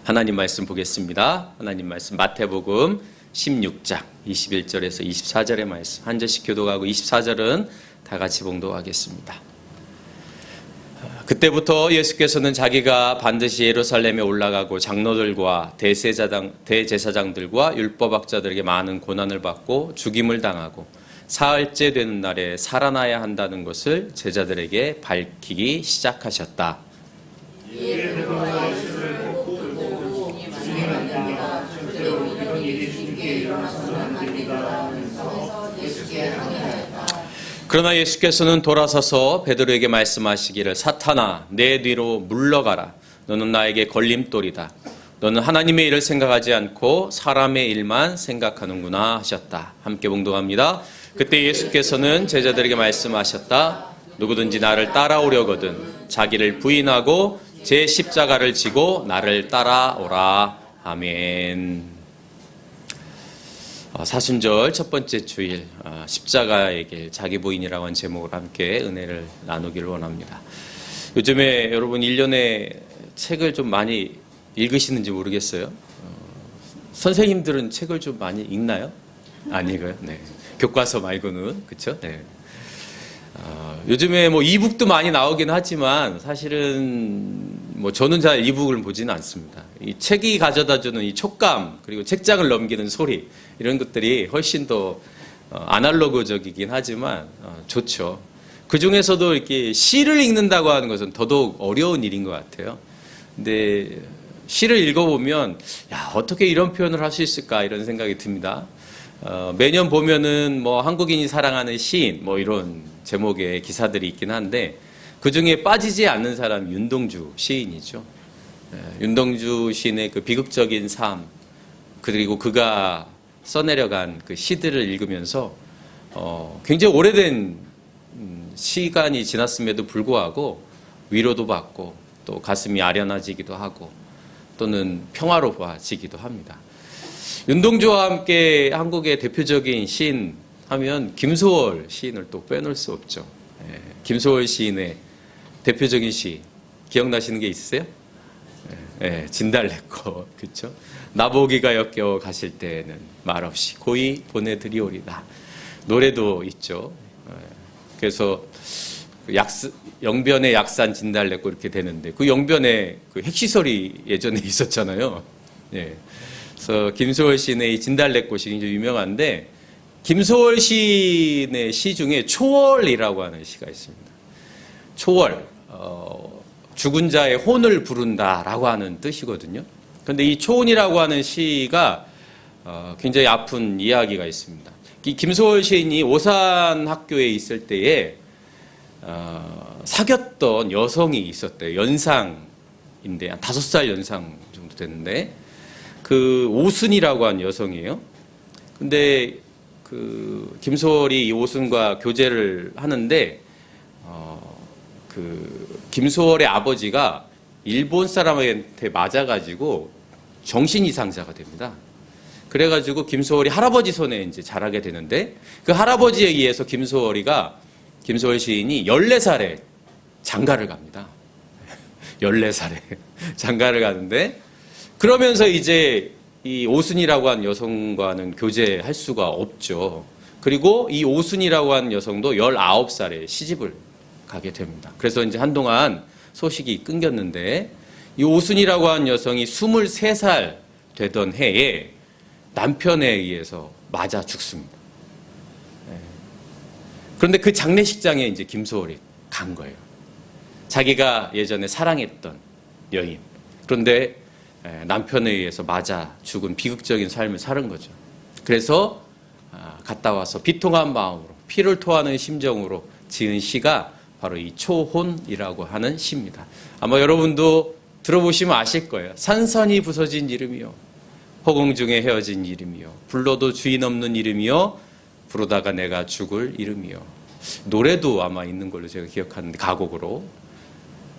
하나님 말씀 보겠습니다. 하나님 말씀 마태복음 16장 21절에서 24절의 말씀 한 절씩 교독하고 24절은 다 같이 봉독하겠습니다. 그때부터 예수께서는 자기가 반드시 예루살렘에 올라가고 장로들과 대제사장들과 율법학자들에게 많은 고난을 받고 죽임을 당하고 사흘째 되는 날에 살아나야 한다는 것을 제자들에게 밝히기 시작하셨다. 그러나 예수께서는 돌아서서 베드로에게 말씀하시기를 사탄아 내 뒤로 물러가라. 너는 나에게 걸림돌이다. 너는 하나님의 일을 생각하지 않고 사람의 일만 생각하는구나 하셨다. 함께 봉독합니다. 그때 예수께서는 제자들에게 말씀하셨다. 누구든지 나를 따라오려거든 자기를 부인하고 제 십자가를 지고 나를 따라오라. 아멘. 사순절 첫 번째 주일 십자가의 길 자기 부인이라고 하는 제목으로 함께 은혜를 나누기를 원합니다. 요즘에 여러분 1년에 책을 좀 많이 읽으시는지 모르겠어요. 선생님들은 책을 좀 많이 읽나요? 안 읽어요? 네. 교과서 말고는 그렇죠? 네. 요즘에 뭐 이북도 많이 나오긴 하지만 사실은 뭐 저는 잘 이북을 보지는 않습니다. 이 책이 가져다주는 이 촉감 그리고 책장을 넘기는 소리 이런 것들이 훨씬 더 아날로그적이긴 하지만 좋죠. 그 중에서도 이렇게 시를 읽는다고 하는 것은 더더욱 어려운 일인 것 같아요. 근데 시를 읽어보면 야 어떻게 이런 표현을 할 수 있을까 이런 생각이 듭니다. 매년 보면은 뭐 한국인이 사랑하는 시인 뭐 이런 제목의 기사들이 있긴 한데 그 중에 빠지지 않는 사람이 윤동주 시인이죠. 윤동주 시인의 그 비극적인 삶 그리고 그가 써내려간 그 시들을 읽으면서 굉장히 오래된 시간이 지났음에도 불구하고 위로도 받고 또 가슴이 아련해지기도 하고 또는 평화로워지기도 합니다. 윤동주와 함께 한국의 대표적인 시인 하면 김소월 시인을 또 빼놓을 수 없죠. 김소월 시인의 대표적인 시 기억나시는 게 있으세요? 진달래꽃 그렇죠? 나보기가 역겨워 가실 때는 말없이 고이 보내드리오리다. 노래도 있죠. 그래서 영변의 약산 진달래꽃 이렇게 되는데 그 영변에 그 핵시설이 예전에 있었잖아요. 그래서 김소월 시인의 이 진달래꽃이 굉장히 유명한데 김소월 시인의 시 중에 초월이라고 하는 시가 있습니다. 초월, 죽은 자의 혼을 부른다라고 하는 뜻이거든요. 그런데 이 초혼이라고 하는 시가 굉장히 아픈 이야기가 있습니다. 이 김소월 시인이 오산학교에 있을 때에 사귀었던 여성이 있었대요. 연상인데 한 5살 연상 정도 됐는데 그 오순이라고 하는 여성이에요. 근데 그 김소월이 이 오순과 교제를 하는데 그 김소월의 아버지가 일본 사람한테 맞아가지고 정신 이상자가 됩니다. 그래가지고 김소월이 할아버지 손에 이제 자라게 되는데 그 할아버지에 의해서 김소월 시인이 14살에 장가를 갑니다. 14살에 장가를 가는데 그러면서 이제 이 오순이라고 하는 여성과는 교제할 수가 없죠. 그리고 이 오순이라고 하는 여성도 19살에 시집을 가게 됩니다. 그래서 이제 한동안 소식이 끊겼는데 이 오순이라고 하는 여성이 23살 되던 해에 남편에 의해서 맞아 죽습니다. 그런데 그 장례식장에 이제 김소월이 간 거예요. 자기가 예전에 사랑했던 여인. 그런데 남편에 의해서 맞아 죽은 비극적인 삶을 사는 거죠. 그래서 갔다 와서 비통한 마음으로 피를 토하는 심정으로 지은 시가 바로 이 초혼이라고 하는 시입니다. 아마 여러분도 들어보시면 아실 거예요. 산산이 부서진 이름이요 허공 중에 헤어진 이름이요 불러도 주인 없는 이름이요 부르다가 내가 죽을 이름이요. 노래도 아마 있는 걸로 제가 기억하는데 가곡으로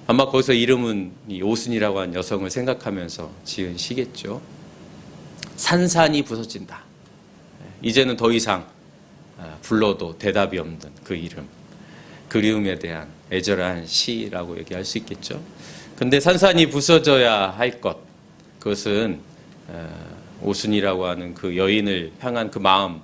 아마 거기서 이름은 이 오순이라고 하는 여성을 생각하면서 지은 시겠죠. 산산이 부서진다. 이제는 더 이상 불러도 대답이 없는 그 이름. 그리움에 대한 애절한 시라고 얘기할 수 있겠죠. 근데 산산이 부서져야 할 것, 그것은 오순이라고 하는 그 여인을 향한 그 마음,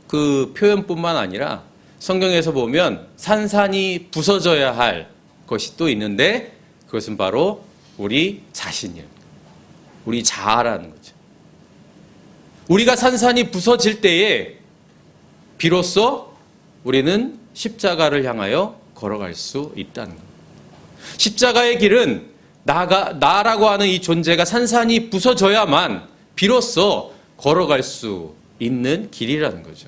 그 표현뿐만 아니라 성경에서 보면 산산이 부서져야 할 것이 또 있는데 그것은 바로 우리 자신이에요. 우리 자아라는 거죠. 우리가 산산이 부서질 때에 비로소 우리는 십자가를 향하여 걸어갈 수 있다는 겁니다. 십자가의 길은 나라고 하는 이 존재가 산산이 부서져야만 비로소 걸어갈 수 있는 길이라는 거죠.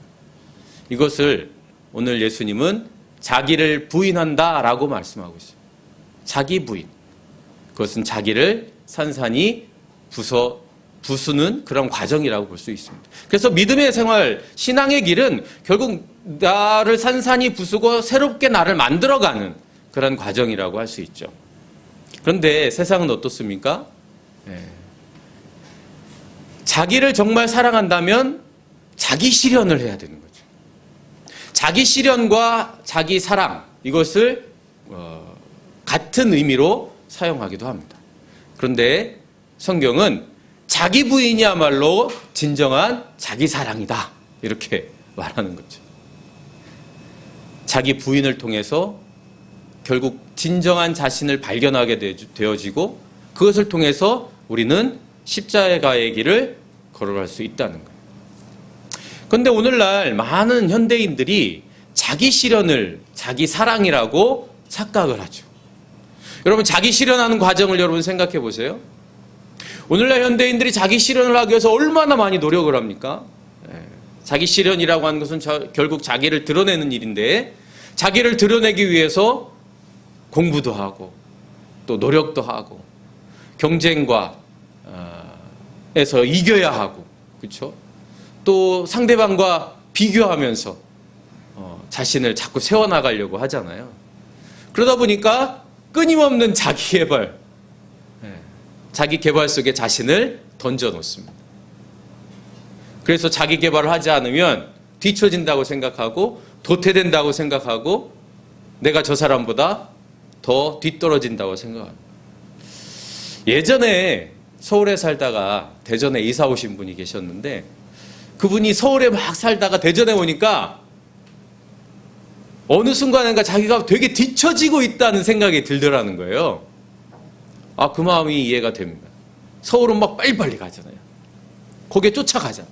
이것을 오늘 예수님은 자기를 부인한다라고 말씀하고 있어요. 자기 부인. 그것은 자기를 산산이 부수는 그런 과정이라고 볼 수 있습니다. 그래서 믿음의 생활, 신앙의 길은 결국 나를 산산이 부수고 새롭게 나를 만들어가는 그런 과정이라고 할 수 있죠. 그런데 세상은 어떻습니까? 자기를 정말 사랑한다면 자기 실현을 해야 되는 거죠. 자기 실현과 자기 사랑, 이것을 같은 의미로 사용하기도 합니다. 그런데 성경은 자기 부인이야말로 진정한 자기 사랑이다, 이렇게 말하는 거죠. 자기 부인을 통해서 결국 진정한 자신을 발견하게 되어지고 그것을 통해서 우리는 십자가의 길을 걸어갈 수 있다는 거예요. 그런데 오늘날 많은 현대인들이 자기 실현을 자기 사랑이라고 착각을 하죠. 여러분, 자기 실현하는 과정을 여러분 생각해 보세요. 오늘날 현대인들이 자기 실현을 하기 위해서 얼마나 많이 노력을 합니까? 자기 실현이라고 하는 것은 결국 자기를 드러내는 일인데, 자기를 드러내기 위해서 공부도 하고 또 노력도 하고 경쟁과 에서 이겨야 하고, 그렇죠? 또 상대방과 비교하면서 자신을 자꾸 세워나가려고 하잖아요. 그러다 보니까 끊임없는 자기 개발 속에 자신을 던져놓습니다. 그래서 자기 개발을 하지 않으면 뒤처진다고 생각하고 도태된다고 생각하고 내가 저 사람보다 더 뒤떨어진다고 생각합니다. 예전에 서울에 살다가 대전에 이사 오신 분이 계셨는데, 그분이 서울에 막 살다가 대전에 오니까 어느 순간인가 자기가 되게 뒤처지고 있다는 생각이 들더라는 거예요. 그 마음이 이해가 됩니다. 서울은 막 빨리빨리 가잖아요. 거기에 쫓아가잖아요.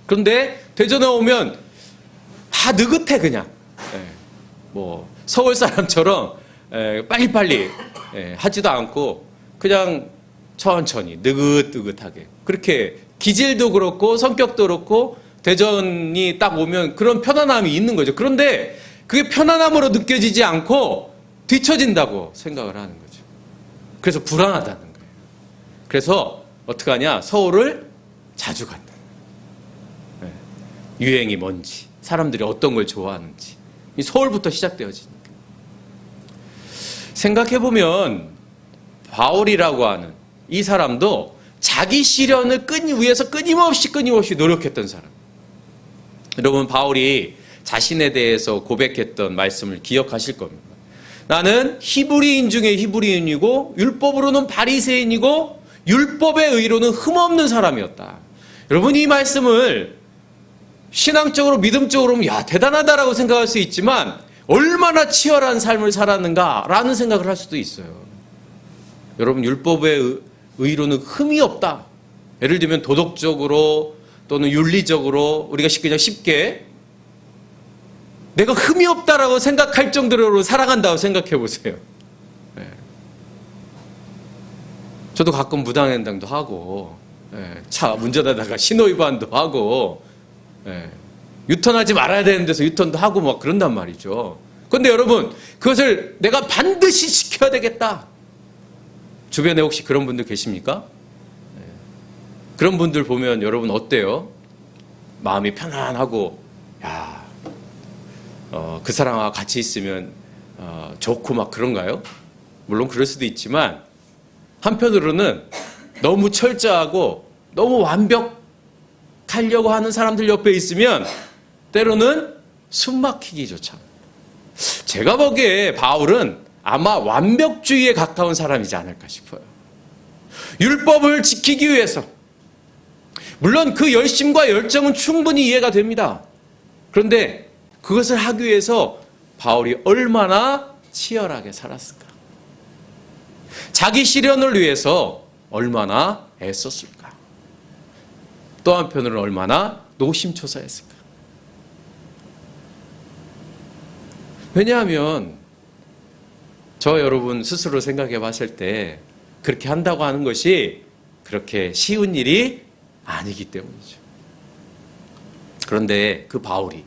그런데 대전에 오면 느긋해, 그냥. 서울 사람처럼 빨리빨리 하지도 않고 그냥 천천히 느긋느긋하게, 그렇게 기질도 그렇고 성격도 그렇고 대전이 딱 오면 그런 편안함이 있는 거죠. 그런데 그게 편안함으로 느껴지지 않고 뒤처진다고 생각을 하는 거죠. 그래서 불안하다는 거예요. 그래서 어떻게 하냐, 서울을 자주 간다. 유행이 뭔지, 사람들이 어떤 걸 좋아하는지, 이 서울부터 시작되어지니까. 생각해보면 바울이라고 하는 이 사람도 자기 실현을 위해서 끊임없이 노력했던 사람. 여러분, 바울이 자신에 대해서 고백했던 말씀을 기억하실 겁니다. 나는 히브리인 중에 히브리인이고 율법으로는 바리새인이고 율법의 의로는 흠없는 사람이었다. 여러분, 이 말씀을 신앙적으로 믿음적으로 보면 대단하다라고 생각할 수 있지만 얼마나 치열한 삶을 살았는가라는 생각을 할 수도 있어요. 여러분, 율법의 의로는 흠이 없다. 예를 들면 도덕적으로 또는 윤리적으로 우리가 그냥 쉽게 내가 흠이 없다라고 생각할 정도로 살아간다고 생각해 보세요. 저도 가끔 무단횡단도 하고, 차 운전하다가 신호위반도 하고, 유턴하지 말아야 되는 데서 유턴도 하고 막 그런단 말이죠. 그런데 여러분, 그것을 내가 반드시 지켜야 되겠다. 주변에 혹시 그런 분들 계십니까? 그런 분들 보면 여러분 어때요? 마음이 편안하고, 그 사람과 같이 있으면 좋고 막 그런가요? 물론 그럴 수도 있지만 한편으로는 너무 철저하고 너무 완벽하려고 하는 사람들 옆에 있으면 때로는 숨 막히기조차. 제가 보기에 바울은 아마 완벽주의에 가까운 사람이지 않을까 싶어요. 율법을 지키기 위해서. 물론 그 열심과 열정은 충분히 이해가 됩니다. 그런데 그것을 하기 위해서 바울이 얼마나 치열하게 살았을까? 자기 실현을 위해서 얼마나 애썼을까? 또 한편으로는 얼마나 노심초사했을까? 왜냐하면 저 여러분 스스로 생각해 봤을 때 그렇게 한다고 하는 것이 그렇게 쉬운 일이 아니기 때문이죠. 그런데 그 바울이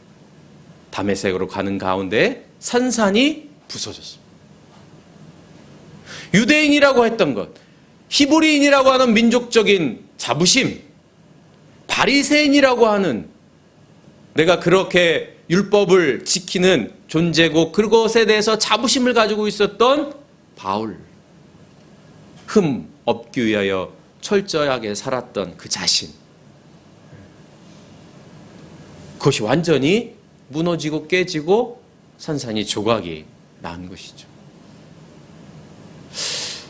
다메섹으로 가는 가운데 산산이 부서졌습니다. 유대인이라고 했던 것, 히브리인이라고 하는 민족적인 자부심, 바리새인이라고 하는 내가 그렇게 율법을 지키는 존재고 그것에 대해서 자부심을 가지고 있었던 바울, 흠 없기 위하여 철저하게 살았던 그 자신, 그것이 완전히 무너지고 깨지고 산산이 조각이 난 것이죠.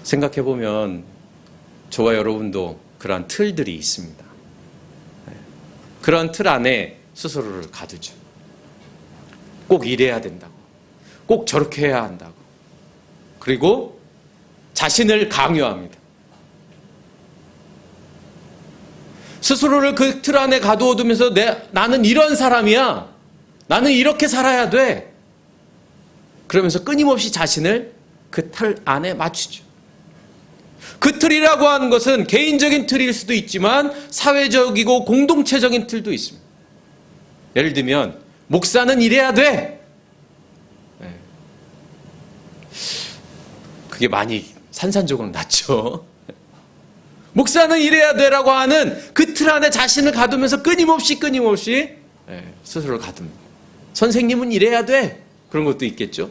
생각해보면 저와 여러분도 그러한 틀들이 있습니다. 그런 틀 안에 스스로를 가두죠. 꼭 이래야 된다고, 꼭 저렇게 해야 한다고, 그리고 자신을 강요합니다. 스스로를 그 틀 안에 가두어두면서 나는 이런 사람이야, 나는 이렇게 살아야 돼, 그러면서 끊임없이 자신을 그 틀 안에 맞추죠. 그 틀이라고 하는 것은 개인적인 틀일 수도 있지만 사회적이고 공동체적인 틀도 있습니다. 예를 들면 목사는 이래야 돼. 그게 많이 산산조각 났죠. 목사는 이래야 돼라고 하는 그 틀 안에 자신을 가두면서 끊임없이 스스로를 가둡니다. 선생님은 이래야 돼. 그런 것도 있겠죠.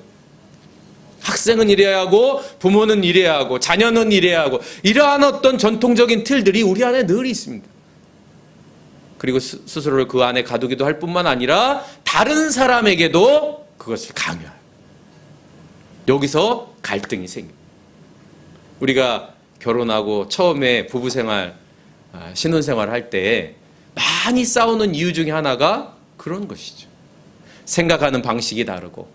학생은 이래야 하고 부모는 이래야 하고 자녀는 이래야 하고 이러한 어떤 전통적인 틀들이 우리 안에 늘 있습니다. 그리고 스스로를 그 안에 가두기도 할 뿐만 아니라 다른 사람에게도 그것을 강요해요. 여기서 갈등이 생깁니다. 우리가 결혼하고 처음에 부부생활, 신혼생활 할 때 많이 싸우는 이유 중에 하나가 그런 것이죠. 생각하는 방식이 다르고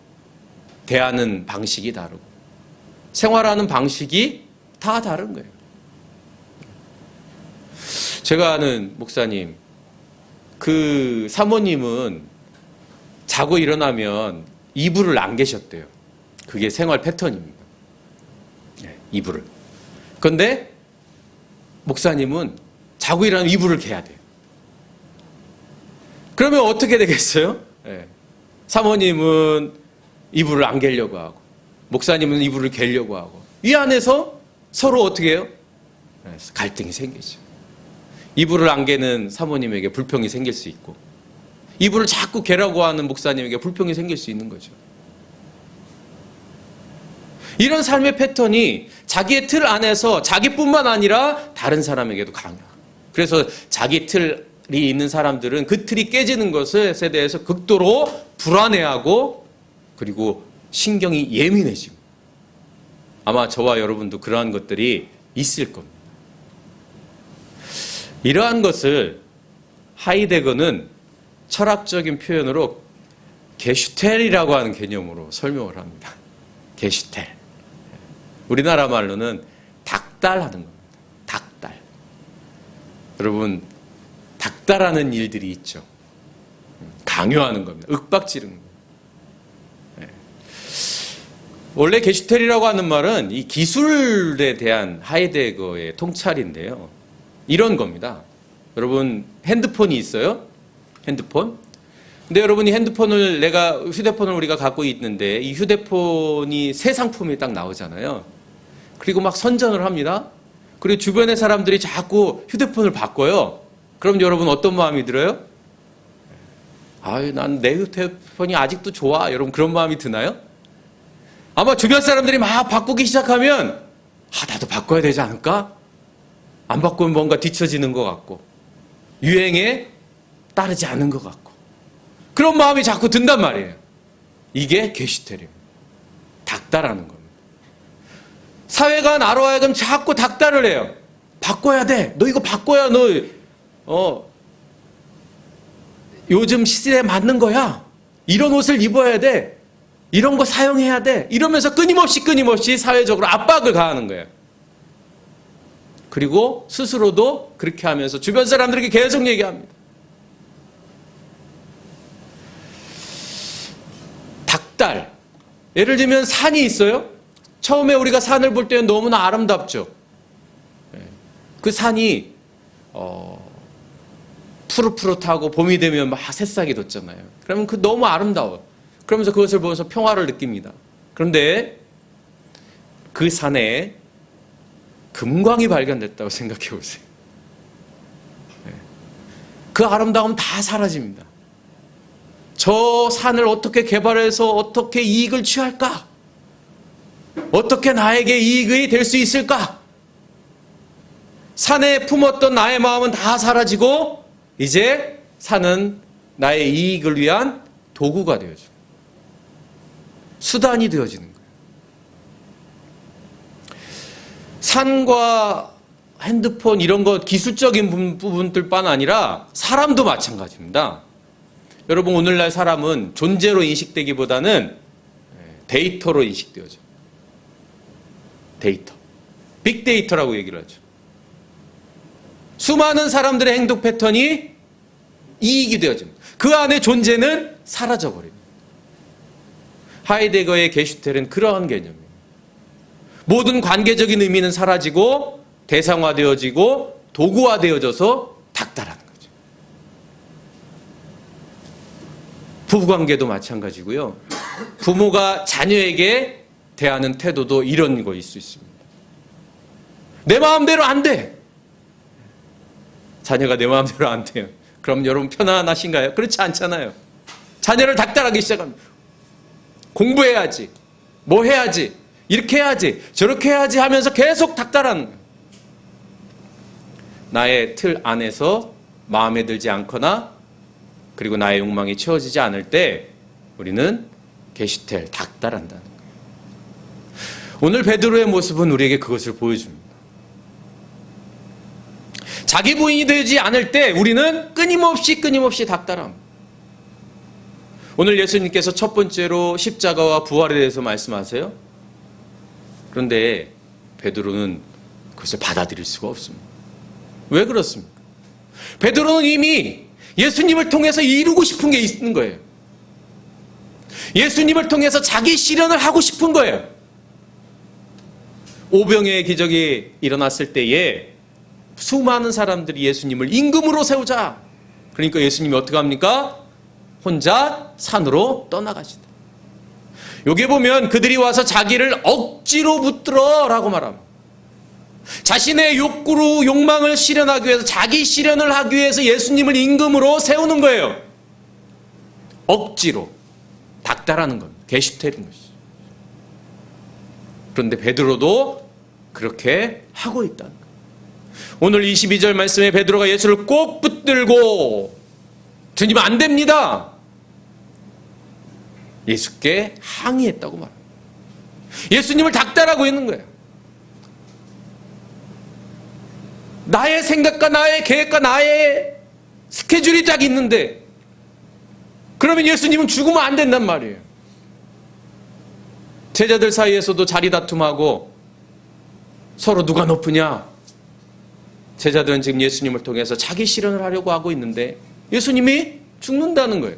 대하는 방식이 다르고 생활하는 방식이 다 다른 거예요. 제가 아는 목사님, 그 사모님은 자고 일어나면 이불을 안 계셨대요. 그게 생활 패턴입니다. 이불을. 그런데 목사님은 자고 일어나면 이불을 개야 돼요. 그러면 어떻게 되겠어요? 사모님은 이불을 안 개려고 하고 목사님은 이불을 개려고 하고 이 안에서 서로 어떻게 해요? 갈등이 생기죠. 이불을 안 개는 사모님에게 불평이 생길 수 있고 이불을 자꾸 개라고 하는 목사님에게 불평이 생길 수 있는 거죠. 이런 삶의 패턴이 자기의 틀 안에서 자기뿐만 아니라 다른 사람에게도 강해요. 그래서 자기 틀이 있는 사람들은 그 틀이 깨지는 것에 대해서 극도로 불안해하고 그리고 신경이 예민해집니다. 아마 저와 여러분도 그러한 것들이 있을 겁니다. 이러한 것을 하이데거는 철학적인 표현으로 게슈텔이라고 하는 개념으로 설명을 합니다. 게슈텔. 우리나라 말로는 닥달하는 겁니다. 닥달. 여러분, 닥달하는 일들이 있죠. 강요하는 겁니다. 윽박지르는 겁니다. 원래 게슈텔이라고 하는 말은 이 기술에 대한 하이데거의 통찰인데요. 이런 겁니다. 여러분 핸드폰이 있어요? 핸드폰? 근데 여러분이 휴대폰을 우리가 갖고 있는데 이 휴대폰이 새 상품이 딱 나오잖아요. 그리고 막 선전을 합니다. 그리고 주변의 사람들이 자꾸 휴대폰을 바꿔요. 그럼 여러분 어떤 마음이 들어요? 아유, 난 내 휴대폰이 아직도 좋아. 여러분 그런 마음이 드나요? 아마 주변 사람들이 막 바꾸기 시작하면 나도 바꿔야 되지 않을까? 안 바꾸면 뭔가 뒤처지는 것 같고 유행에 따르지 않은 것 같고 그런 마음이 자꾸 든단 말이에요. 이게 게슈텔입니다. 닥달하는 겁니다. 사회가 나로 하여금 자꾸 닥달을 해요. 바꿔야 돼. 너 이거 바꿔야 요즘 시대에 맞는 거야. 이런 옷을 입어야 돼. 이런 거 사용해야 돼. 이러면서 끊임없이 사회적으로 압박을 가하는 거예요. 그리고 스스로도 그렇게 하면서 주변 사람들에게 계속 얘기합니다. 닭달. 예를 들면 산이 있어요. 처음에 우리가 산을 볼 때는 너무나 아름답죠. 그 산이 푸릇푸릇하고 봄이 되면 막 새싹이 돋잖아요. 그러면 그 너무 아름다워. 그러면서 그것을 보면서 평화를 느낍니다. 그런데 그 산에 금광이 발견됐다고 생각해 보세요. 그 아름다움 다 사라집니다. 저 산을 어떻게 개발해서 어떻게 이익을 취할까? 어떻게 나에게 이익이 될 수 있을까? 산에 품었던 나의 마음은 다 사라지고 이제 산은 나의 이익을 위한 도구가 되어져. 수단이 되어지는 거예요. 산과 핸드폰 이런 거 기술적인 부분들뿐 아니라 사람도 마찬가지입니다. 여러분 오늘날 사람은 존재로 인식되기보다는 데이터로 인식되어져. 데이터. 빅데이터라고 얘기를 하죠. 수많은 사람들의 행동 패턴이 이익이 되어집니다. 그 안에 존재는 사라져버립니다. 하이데거의 게슈텔은 그러한 개념이에요. 모든 관계적인 의미는 사라지고 대상화되어지고 도구화되어져서 닥달하는 거죠. 부부관계도 마찬가지고요. 부모가 자녀에게 대하는 태도도 이런 거일 수 있습니다. 내 마음대로 안 돼. 자녀가 내 마음대로 안 돼요. 그럼 여러분 편안하신가요? 그렇지 않잖아요. 자녀를 닥달하기 시작합니다. 공부해야지. 뭐 해야지. 이렇게 해야지. 저렇게 해야지 하면서 계속 닥달하는 거예요. 나의 틀 안에서 마음에 들지 않거나 그리고 나의 욕망이 채워지지 않을 때 우리는 게슈텔, 닥달한다는 거예요. 오늘 베드로의 모습은 우리에게 그것을 보여줍니다. 자기 부인이 되지 않을 때 우리는 끊임없이 닥달합니다. 오늘 예수님께서 첫 번째로 십자가와 부활에 대해서 말씀하세요. 그런데 베드로는 그것을 받아들일 수가 없습니다. 왜 그렇습니까? 베드로는 이미 예수님을 통해서 이루고 싶은 게 있는 거예요. 예수님을 통해서 자기 실현을 하고 싶은 거예요. 오병이의 기적이 일어났을 때에 수많은 사람들이 예수님을 임금으로 세우자. 그러니까 예수님이 어떻게 합니까? 혼자 산으로 떠나가시다. 여기 보면 그들이 와서 자기를 억지로 붙들어라고 말합니다. 자신의 욕구로 욕망을 실현하기 위해서 자기 실현을 하기 위해서 예수님을 임금으로 세우는 거예요. 억지로 닥달하는 겁니다. 게슈텔인 것이죠. 그런데 베드로도 그렇게 하고 있다는 거예요. 오늘 22절 말씀에 베드로가 예수를 꼭 붙들고 주님 안 됩니다. 예수께 항의했다고 말합니다. 예수님을 닥달하고 있는 거예요. 나의 생각과 나의 계획과 나의 스케줄이 딱 있는데 그러면 예수님은 죽으면 안 된단 말이에요. 제자들 사이에서도 자리 다툼하고 서로 누가 높으냐. 제자들은 지금 예수님을 통해서 자기 실현을 하려고 하고 있는데 예수님이 죽는다는 거예요.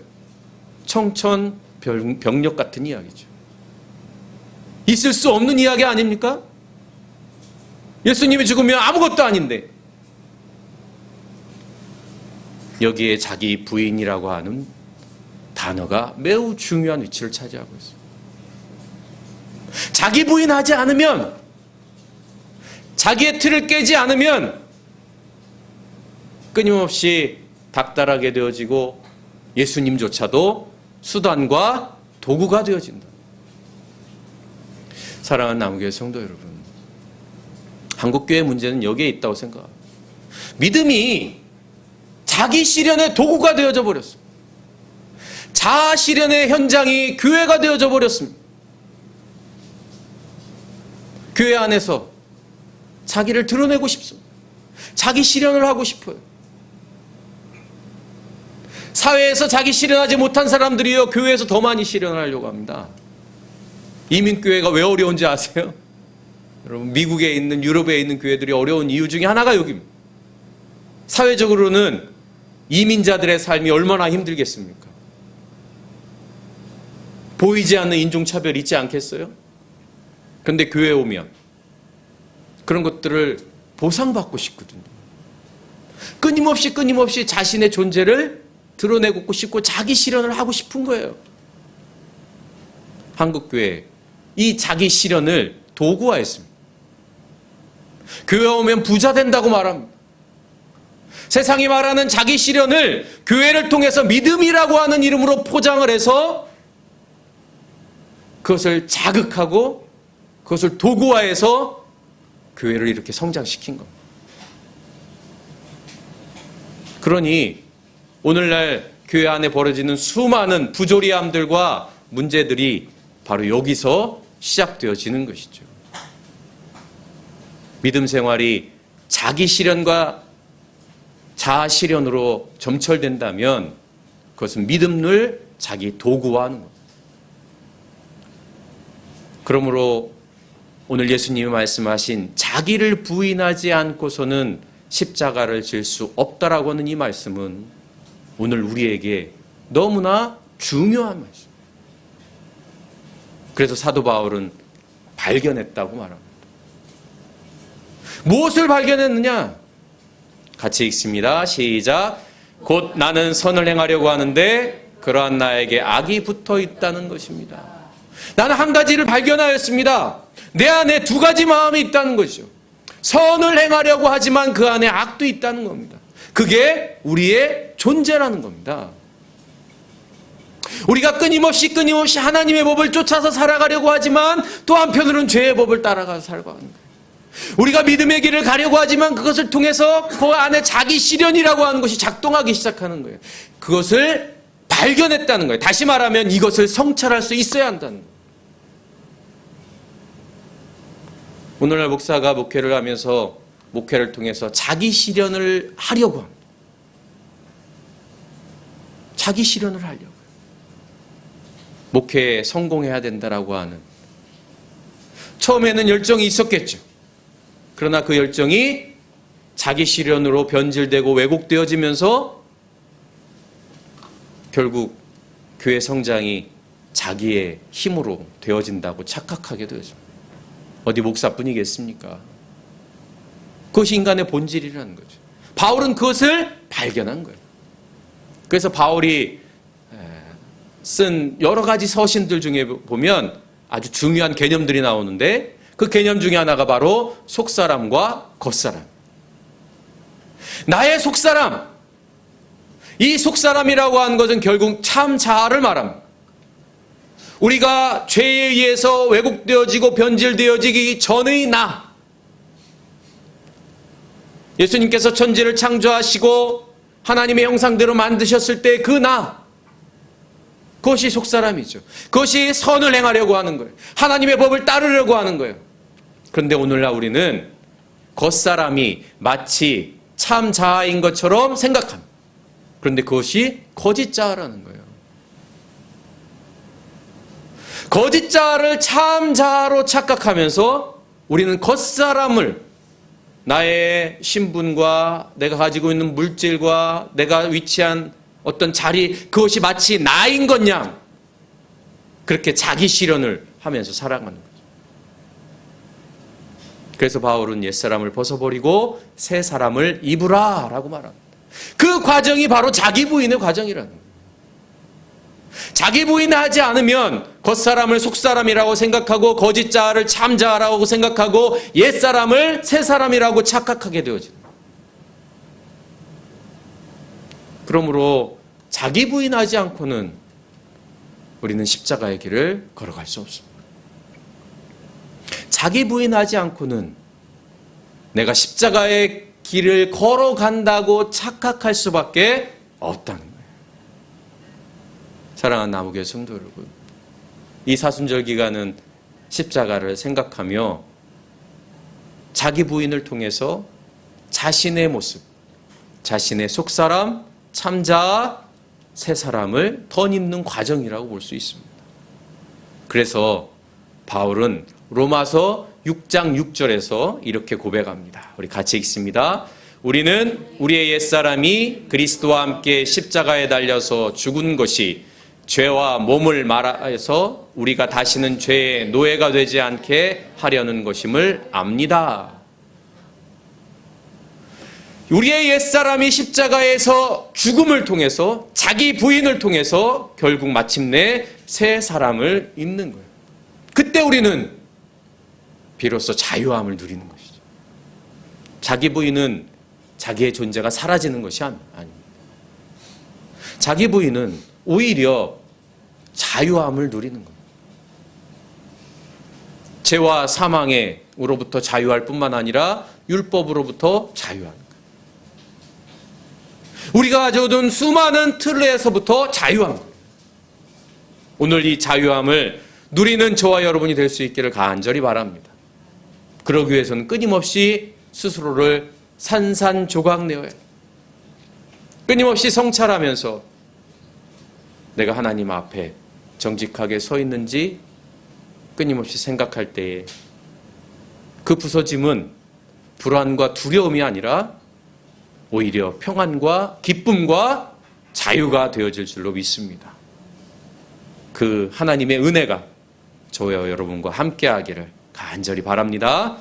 청천벽력 같은 이야기죠. 있을 수 없는 이야기 아닙니까? 예수님이 죽으면 아무것도 아닌데 여기에 자기 부인이라고 하는 단어가 매우 중요한 위치를 차지하고 있습니다. 자기 부인하지 않으면, 자기의 틀을 깨지 않으면 끊임없이 닥달하게 되어지고 예수님조차도 수단과 도구가 되어진다. 사랑하는 남교회 성도 여러분, 한국교회 문제는 여기에 있다고 생각합니다. 믿음이 자기 실현의 도구가 되어져 버렸습니다. 자아 실현의 현장이 교회가 되어져 버렸습니다. 교회 안에서 자기를 드러내고 싶습니다. 자기 실현을 하고 싶어요. 사회에서 자기 실현하지 못한 사람들이요, 교회에서 더 많이 실현하려고 합니다. 이민교회가 왜 어려운지 아세요? 여러분, 미국에 있는, 유럽에 있는 교회들이 어려운 이유 중에 하나가 여기입니다. 사회적으로는 이민자들의 삶이 얼마나 힘들겠습니까? 보이지 않는 인종차별 있지 않겠어요? 그런데 교회에 오면 그런 것들을 보상받고 싶거든요. 끊임없이 자신의 존재를 드러내고 싶고 자기 실현을 하고 싶은 거예요. 한국교회, 이 자기 실현을 도구화했습니다. 교회 오면 부자 된다고 말합니다. 세상이 말하는 자기 실현을 교회를 통해서 믿음이라고 하는 이름으로 포장을 해서 그것을 자극하고 그것을 도구화해서 교회를 이렇게 성장시킨 겁니다. 그러니 오늘날 교회 안에 벌어지는 수많은 부조리함들과 문제들이 바로 여기서 시작되어지는 것이죠. 믿음 생활이 자기 실현과 자아 실현으로 점철된다면 그것은 믿음을 자기 도구화하는 겁니다. 그러므로 오늘 예수님이 말씀하신 자기를 부인하지 않고서는 십자가를 질 수 없다라고 하는 이 말씀은 오늘 우리에게 너무나 중요한 말씀. 그래서 사도 바울은 발견했다고 말합니다. 무엇을 발견했느냐? 같이 읽습니다. 시작. 곧 나는 선을 행하려고 하는데 그러한 나에게 악이 붙어 있다는 것입니다. 나는 한 가지를 발견하였습니다. 내 안에 두 가지 마음이 있다는 것이죠. 선을 행하려고 하지만 그 안에 악도 있다는 겁니다. 그게 우리의 존재라는 겁니다. 우리가 끊임없이 하나님의 법을 쫓아서 살아가려고 하지만 또 한편으로는 죄의 법을 따라가서 살아가는 거예요. 우리가 믿음의 길을 가려고 하지만 그것을 통해서 그 안에 자기 실현이라고 하는 것이 작동하기 시작하는 거예요. 그것을 발견했다는 거예요. 다시 말하면 이것을 성찰할 수 있어야 한다는 거예요. 오늘날 목사가 목회를 하면서 목회를 통해서 자기 실현을 하려고 합니다. 자기 실현을 하려고. 목회에 성공해야 된다라고 하는. 처음에는 열정이 있었겠죠. 그러나 그 열정이 자기 실현으로 변질되고 왜곡되어지면서 결국 교회 성장이 자기의 힘으로 되어진다고 착각하게 되어집니다. 어디 목사뿐이겠습니까? 그것이 인간의 본질이라는 거죠. 바울은 그것을 발견한 거예요. 그래서 바울이 쓴 여러 가지 서신들 중에 보면 아주 중요한 개념들이 나오는데 그 개념 중에 하나가 바로 속사람과 겉사람. 나의 속사람. 이 속사람이라고 하는 것은 결국 참 자아를 말합니다. 우리가 죄에 의해서 왜곡되어지고 변질되어지기 전의 나. 예수님께서 천지를 창조하시고 하나님의 형상대로 만드셨을 때 그 나. 그것이 속사람이죠. 그것이 선을 행하려고 하는 거예요. 하나님의 법을 따르려고 하는 거예요. 그런데 오늘날 우리는 겉사람이 마치 참 자아인 것처럼 생각합니다. 그런데 그것이 거짓 자아라는 거예요. 거짓 자아를 참 자아로 착각하면서 우리는 겉사람을 나의 신분과 내가 가지고 있는 물질과 내가 위치한 어떤 자리, 그것이 마치 나인 것냥 그렇게 자기 실현을 하면서 살아가는 거죠. 그래서 바울은 옛사람을 벗어버리고 새 사람을 입으라 라고 말합니다. 그 과정이 바로 자기 부인의 과정이라는 거예요. 자기 부인하지 않으면 겉사람을 속사람이라고 생각하고 거짓 자아를 참 자아라고 생각하고 옛사람을 새 사람이라고 착각하게 되어집니다. 그러므로 자기 부인하지 않고는 우리는 십자가의 길을 걸어갈 수 없습니다. 자기 부인하지 않고는 내가 십자가의 길을 걸어간다고 착각할 수밖에 없다는 거예요. 사랑하는 나무교회 성도 여러분, 이 사순절 기간은 십자가를 생각하며 자기 부인을 통해서 자신의 모습, 자신의 속사람, 참자, 새 사람을 덧입는 과정이라고 볼 수 있습니다. 그래서 바울은 로마서 6장 6절에서 이렇게 고백합니다. 우리 같이 읽습니다. 우리는 우리의 옛사람이 그리스도와 함께 십자가에 달려서 죽은 것이 죄와 몸을 말하여서 우리가 다시는 죄의 노예가 되지 않게 하려는 것임을 압니다. 우리의 옛사람이 십자가에서 죽음을 통해서 자기 부인을 통해서 결국 마침내 새 사람을 입는 거예요. 그때 우리는 비로소 자유함을 누리는 것이죠. 자기 부인은 자기의 존재가 사라지는 것이 아닙니다. 자기 부인은 오히려 자유함을 누리는 거예요. 죄와 사망으로부터 자유할 뿐만 아니라 율법으로부터 자유하는 거예요. 우리가 가져둔 수많은 틀에서부터 자유함. 오늘 이 자유함을 누리는 저와 여러분이 될 수 있기를 간절히 바랍니다. 그러기 위해서는 끊임없이 스스로를 산산조각내어야 해요. 끊임없이 성찰하면서 내가 하나님 앞에 정직하게 서 있는지 끊임없이 생각할 때에 그 부서짐은 불안과 두려움이 아니라 오히려 평안과 기쁨과 자유가 되어질 줄로 믿습니다. 그 하나님의 은혜가 저와 여러분과 함께하기를 간절히 바랍니다.